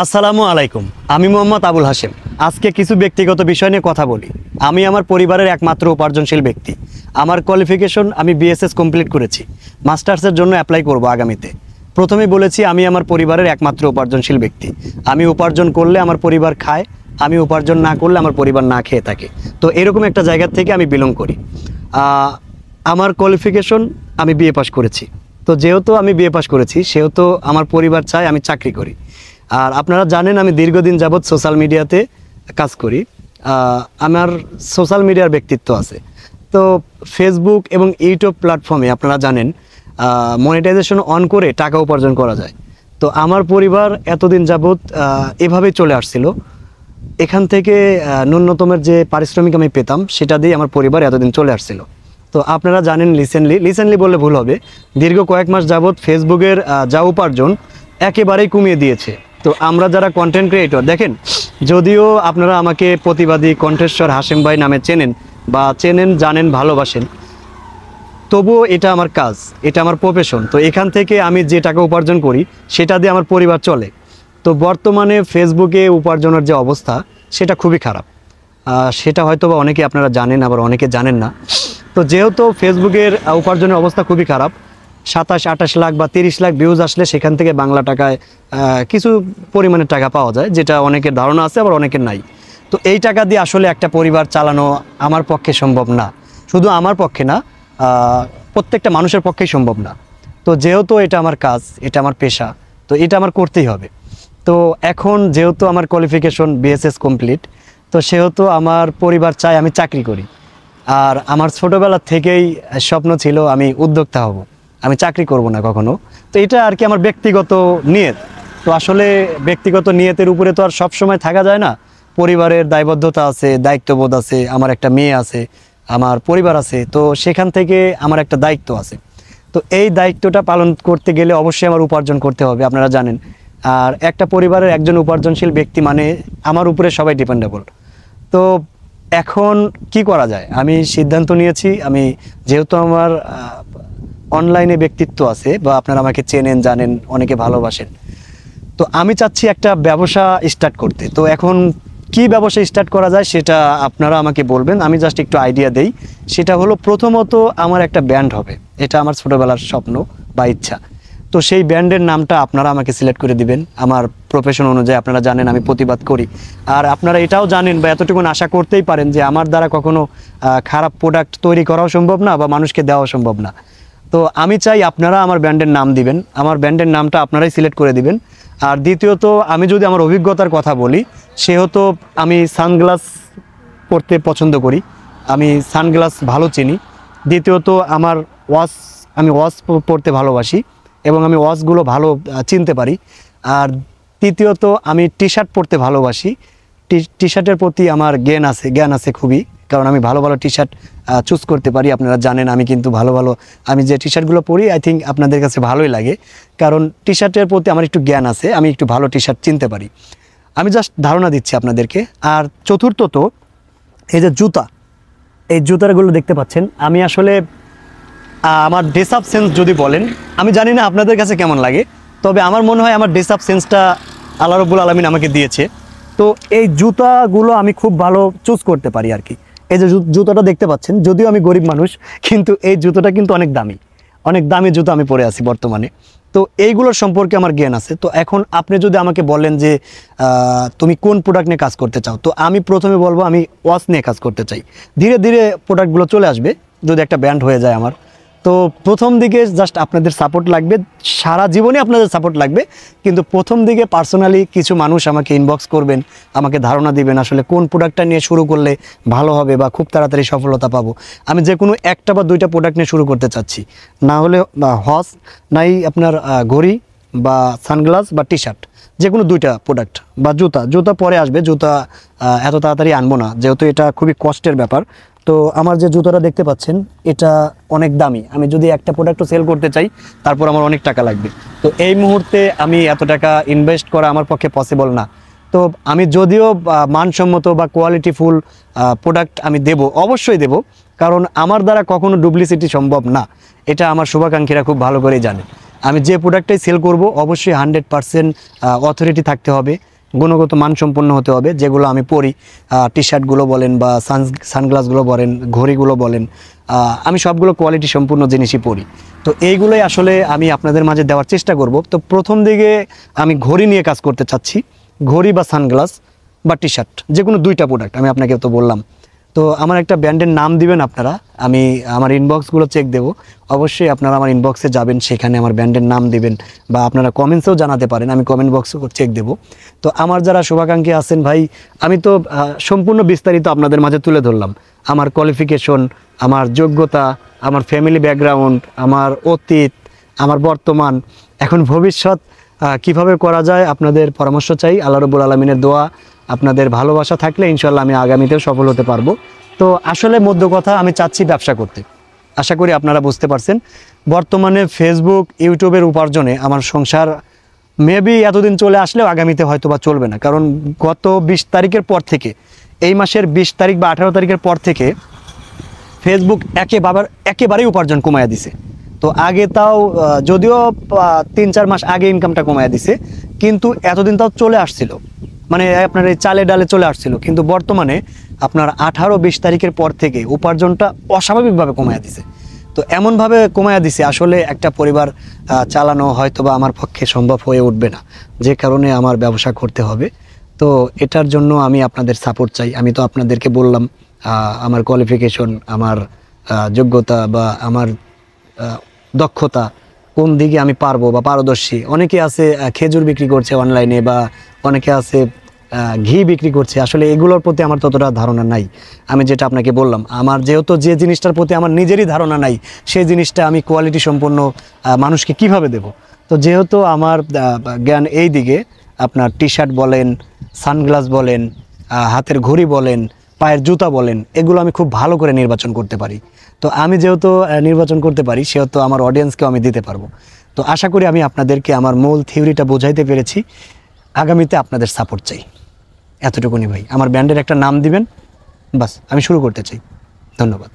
আসসালামু আলাইকুম। আমি মোহাম্মদ আবুল হাশেম। আজকে কিছু ব্যক্তিগত বিষয় নিয়ে কথা বলি। আমি আমার পরিবারের একমাত্র উপার্জনশীল ব্যক্তি। আমার কোয়ালিফিকেশন আমি বিএসএস কমপ্লিট করেছি। মাস্টার্সের জন্য অ্যাপ্লাই করব আগামীতে। প্রথমেই বলেছি আমি আমার পরিবারের একমাত্র উপার্জনশীল ব্যক্তি। আমি উপার্জন করলে আমার পরিবার খায়, আমি উপার্জন না করলে আমার পরিবার না খেয়ে থাকে। তো এরকম একটা জায়গা থেকে আমি বিলং করি। আমার কোয়ালিফিকেশন আমি বিএ পাস করেছি। তো যেহেতু আমি বিএ পাস করেছি সেহেতু আমার পরিবার চায় আমি চাকরি করি। আর আপনারা জানেন আমি দীর্ঘদিন যাবৎ সোশ্যাল মিডিয়াতে কাজ করি। আমার সোশ্যাল মিডিয়ার ব্যক্তিত্ব আছে। তো ফেসবুক এবং ইউটিউব প্ল্যাটফর্মে আপনারা জানেন মনিটাইজেশন অন করে টাকা উপার্জন করা যায়। তো আমার পরিবার এতদিন যাবৎ এভাবেই চলে আসছিল। এখান থেকে ন্যূনতমের যে পারিশ্রমিক আমি পেতাম সেটা দিয়ে আমার পরিবার এতদিন চলে আসছিল। তো আপনারা জানেন রিসেন্টলি বললে ভুল হবে, দীর্ঘ কয়েক মাস যাবৎ ফেসবুকের যা উপার্জন একেবারেই কমিয়ে দিয়েছে। তো আমরা যারা কন্টেন্ট ক্রিয়েটর দেখেন, যদিও আপনারা আমাকে প্রতিবাদী কণ্ঠেশ্বর হাশেম ভাই নামে চেনেন বা জানেন ভালোবাসেন, তবুও এটা আমার কাজ, এটা আমার প্রফেশন। তো এখান থেকে আমি যে টাকা উপার্জন করি সেটা দিয়ে আমার পরিবার চলে। তো বর্তমানে ফেসবুকে উপার্জনের যে অবস্থা সেটা খুবই খারাপ। সেটা হয়তো বা অনেকে আপনারা জানেন, আবার অনেকে জানেন না। তো যেহেতু ফেসবুকের উপার্জনের অবস্থা খুবই খারাপ, 27-28 লাখ বা 30 লাখ ভিউজ আসলে সেখান থেকে বাংলা টাকায় কিছু পরিমাণের টাকা পাওয়া যায়, যেটা অনেকের ধারণা আছে আবার অনেকের নাই। তো এই টাকা দিয়ে আসলে একটা পরিবার চালানো আমার পক্ষে সম্ভব না। শুধু আমার পক্ষে না, প্রত্যেকটা মানুষের পক্ষেই সম্ভব না। তো যেহেতু এটা আমার কাজ, এটা আমার পেশা, তো এটা আমার করতেই হবে। তো এখন যেহেতু আমার কোয়ালিফিকেশন বিএসএস কমপ্লিট, তো সেহেতু আমার পরিবার চায় আমি চাকরি করি। আর আমার ছোটোবেলা থেকেই স্বপ্ন ছিল আমি উদ্যোক্তা হব, আমি চাকরি করব না কখনো। তো এটা আর কি আমার ব্যক্তিগত নিয়ত। তো আসলে ব্যক্তিগত নিয়তের উপরে তো আর সব সময় থাকা যায় না। পরিবারের দায়বদ্ধতা আছে, দায়িত্ববোধ আছে, আমার একটা মেয়ে আছে, আমার পরিবার আছে। তো সেখান থেকে আমার একটা দায়িত্ব আছে। তো এই দায়িত্বটা পালন করতে গেলে অবশ্যই আমার উপার্জন করতে হবে, আপনারা জানেন। আর একটা পরিবারের একজন উপার্জনশীল ব্যক্তি মানে আমার উপরে সবাই ডিপেন্ডেবল। তো এখন কি করা যায়, আমি সিদ্ধান্ত নিয়েছি, আমি যেহেতু আমার অনলাইনে ব্যক্তিত্ব আছে বা আপনারা আমাকে চেনেন, জানেন, অনেকে ভালোবাসেন, তো আমি চাচ্ছি একটা ব্যবসা স্টার্ট করতে। তো এখন কি ব্যবসা স্টার্ট করা যায় সেটা আপনারা আমাকে বলবেন, আমি জাস্ট একটু আইডিয়া দেই। সেটা হলো প্রথমত আমার একটা ব্র্যান্ড হবে, এটা আমার ছোটোবেলার স্বপ্ন বা ইচ্ছা। তো সেই ব্র্যান্ডের নামটা আপনারা আমাকে সিলেক্ট করে দিবেন। আমার প্রফেশন অনুযায়ী আপনারা জানেন আমি প্রতিবাদ করি। আর আপনারা এটাও জানেন বা এতটুকু আশা করতেই পারেন যে আমার দ্বারা কখনো খারাপ প্রোডাক্ট তৈরি করাও সম্ভব না বা মানুষকে দেওয়া সম্ভব না। তো আমি চাই আপনারা আমার ব্র্যান্ডের নাম দিবেন, আমার ব্র্যান্ডের নামটা আপনারাই সিলেক্ট করে দিবেন। আর দ্বিতীয়ত আমি যদি আমার অভিজ্ঞতার কথা বলি, সেহেতু আমি সানগ্লাস পরতে পছন্দ করি, আমি সানগ্লাস ভালো চিনি। দ্বিতীয়ত আমার আমি ওয়াচ পরতে ভালোবাসি এবং আমি ওয়াচগুলো ভালো চিনতে পারি। আর তৃতীয়ত আমি টি শার্ট পরতে ভালোবাসি, টি শার্টের প্রতি আমার জ্ঞান আছে খুবই, কারণ আমি ভালো ভালো টি শার্ট চুজ করতে পারি। আপনারা জানেন আমি কিন্তু আমি যে টি শার্টগুলো পরি আই থিঙ্ক আপনাদের কাছে ভালোই লাগে, কারণ টি শার্টের প্রতি আমার একটু জ্ঞান আছে, আমি একটু ভালো টি শার্ট চিনতে পারি। আমি জাস্ট ধারণা দিচ্ছি আপনাদেরকে। আর চতুর্থত এই যে এই জুতাগুলো দেখতে পাচ্ছেন, আমি আসলে আমার ড্রেস আপ সেন্স যদি বলেন, আমি জানি না আপনাদের কাছে কেমন লাগে, তবে আমার মনে হয় আমার ড্রেস আপ সেন্সটা আল্লাহ রাব্বুল আলামিন আমাকে দিয়েছে। তো এই জুতাগুলো আমি খুব ভালো চুজ করতে পারি আর কি। এই যে জুতাটা দেখতে পাচ্ছেন, যদিও আমি গরিব মানুষ, কিন্তু এই জুতোটা কিন্তু অনেক দামি জুতো আমি পরে আছি বর্তমানে। তো এইগুলোর সম্পর্কে আমার জ্ঞান আছে। তো এখন আপনি যদি আমাকে বলেন যে তুমি কোন প্রোডাক্ট নিয়ে কাজ করতে চাও, তো আমি প্রথমে বলবো আমি ওয়াচ নিয়ে কাজ করতে চাই। ধীরে ধীরে প্রোডাক্টগুলো চলে আসবে যদি একটা ব্র্যান্ড হয়ে যায় আমার। তো প্রথম দিকে জাস্ট আপনাদের সাপোর্ট লাগবে, সারা জীবনে আপনাদের সাপোর্ট লাগবে। কিন্তু প্রথম দিকে পার্সোনালি কিছু মানুষ আমাকে ইনবক্স করবেন, আমাকে ধারণা দিবেন আসলে কোন প্রোডাক্টটা নিয়ে শুরু করলে ভালো হবে বা খুব তাড়াতাড়ি সফলতা পাবো। আমি যে কোনো একটা বা দুইটা প্রোডাক্ট নিয়ে শুরু করতে চাচ্ছি, না হলে হস নাই আপনার ঘড়ি বা সানগ্লাস বা টি শার্ট, যে কোনো দুইটা প্রোডাক্ট বা জুতা পরে আসবে। জুতা এত তাড়াতাড়ি আনবো না, যেহেতু এটা খুবই কষ্টের ব্যাপার। তো আমার যে জুতোটা দেখতে পাচ্ছেন এটা অনেক দামি, আমি যদি একটা প্রোডাক্টও সেল করতে চাই তারপর আমার অনেক টাকা লাগবে। তো এই মুহূর্তে আমি এত টাকা ইনভেস্ট করা আমার পক্ষে পসিবল না। তো আমি যদিও মানসম্মত বা কোয়ালিটিফুল প্রোডাক্ট আমি অবশ্যই দেব, কারণ আমার দ্বারা কখনো ডুপ্লিসিটি সম্ভব না, এটা আমার শুভাকাঙ্ক্ষীরা খুব ভালো করেই জানে। আমি যে প্রোডাক্টটাই সেল করব অবশ্যই 100% অথরিটি থাকতে হবে, গুণগত মানসম্পন্ন হতে হবে। যেগুলো আমি পরি, টি শার্টগুলো বলেন বা সানগ্লাসগুলো বলেন, ঘড়িগুলো বলেন, আমি সবগুলো কোয়ালিটি সম্পূর্ণ জিনিসই পরি। তো এইগুলোই আসলে আমি আপনাদের মাঝে দেওয়ার চেষ্টা করব। তো প্রথম দিকে আমি ঘড়ি নিয়ে কাজ করতে চাচ্ছি, ঘড়ি বা সানগ্লাস বা টি শার্ট, যে কোনো 2টা প্রোডাক্ট আমি আপনাকে তো বললাম। তো আমার একটা ব্র্যান্ডের নাম দিবেন আপনারা, আমি আমার ইনবক্সগুলো চেক দেবো। অবশ্যই আপনারা আমার ইনবক্সে যাবেন, সেখানে আমার ব্র্যান্ডের নাম দিবেন, বা আপনারা কমেন্টসেও জানাতে পারেন, আমি কমেন্ট বক্সে চেক দেবো। তো আমার যারা শুভাকাঙ্ক্ষী আছেন ভাই, আমি তো সম্পূর্ণ বিস্তারিত আপনাদের মাঝে তুলে ধরলাম। আমার কোয়ালিফিকেশন, আমার যোগ্যতা, আমার ফ্যামিলি ব্যাকগ্রাউন্ড, আমার অতীত, আমার বর্তমান, এখন ভবিষ্যৎ কিভাবে করা যায়, আপনাদের পরামর্শ চাই। আল্লাহ রাব্বুল আলামিনের দোয়া, আপনাদের ভালোবাসা থাকলে ইনশাল্লাহ আমি আগামীতেও সফল হতে পারবো। তো আসলে মধ্য কথা, আমি চাচ্ছি ব্যবসা করতে। আশা করি আপনারা বুঝতে পারছেন। বর্তমানে ফেসবুক, ইউটিউবের উপার্জনে আমার সংসার মেবি এতদিন চলে আসলেও আগামীতে হয়তো বা চলবে না। কারণ গত 20 তারিখের পর থেকে, এই মাসের 20 তারিখ বা 18 তারিখের পর থেকে ফেসবুক একেবারেই উপার্জন কমায়া দিছে। তো আগে তাও যদিও 3-4 মাস আগে ইনকামটা কমায়া দিছে, কিন্তু এতদিন তাও চলে আসছিল, মানে আপনার এই চালে ডালে চলে আসছিল। কিন্তু বর্তমানে আপনার 18-20 তারিখের পর থেকে উপার্জনটা অস্বাভাবিকভাবে কমায়া দিছে। তো এমনভাবে কমায়া দিছে, আসলে একটা পরিবার চালানো হয়তো বা আমার পক্ষে সম্ভব হয়ে উঠবে না, যে কারণে আমার ব্যবসা করতে হবে। তো এটার জন্য আমি আপনাদের সাপোর্ট চাই। আমি তো আপনাদেরকে বললাম আমার কোয়ালিফিকেশন, আমার যোগ্যতা বা আমার দক্ষতা কোন দিকে আমি পারবো বা পারদর্শী। অনেকে আছে খেজুর বিক্রি করছে অনলাইনে, বা অনেকে আছে ঘি বিক্রি করছে। আসলে এগুলোর প্রতি আমার ততটা ধারণা নাই। আমি যেটা আপনাকে বললাম, আমার যেহেতু যে জিনিসটার প্রতি আমার নিজেরই ধারণা নাই, সেই জিনিসটা আমি কোয়ালিটি সম্পন্ন মানুষকে কিভাবে দেব। তো যেহেতু আমার জ্ঞান এই দিকে, আপনার টি শার্ট বলেন, সানগ্লাস বলেন, হাতের ঘড়ি বলেন, পায়ের জুতা বলেন, এগুলো আমি খুব ভালো করে নির্বাচন করতে পারি। তো আমি যেহেতু নির্বাচন করতে পারি, সেহেতু আমার অডিয়েন্সকেও আমি দিতে পারবো। তো আশা করি আমি আপনাদেরকে আমার মূল থিওরিটা বোঝাইতে পেরেছি। আগামীতে আপনাদের সাপোর্ট চাই, এতটুকুনি ভাই। আমার ব্র্যান্ডের একটা নাম দিবেন, বাস আমি শুরু করতে চাই। ধন্যবাদ।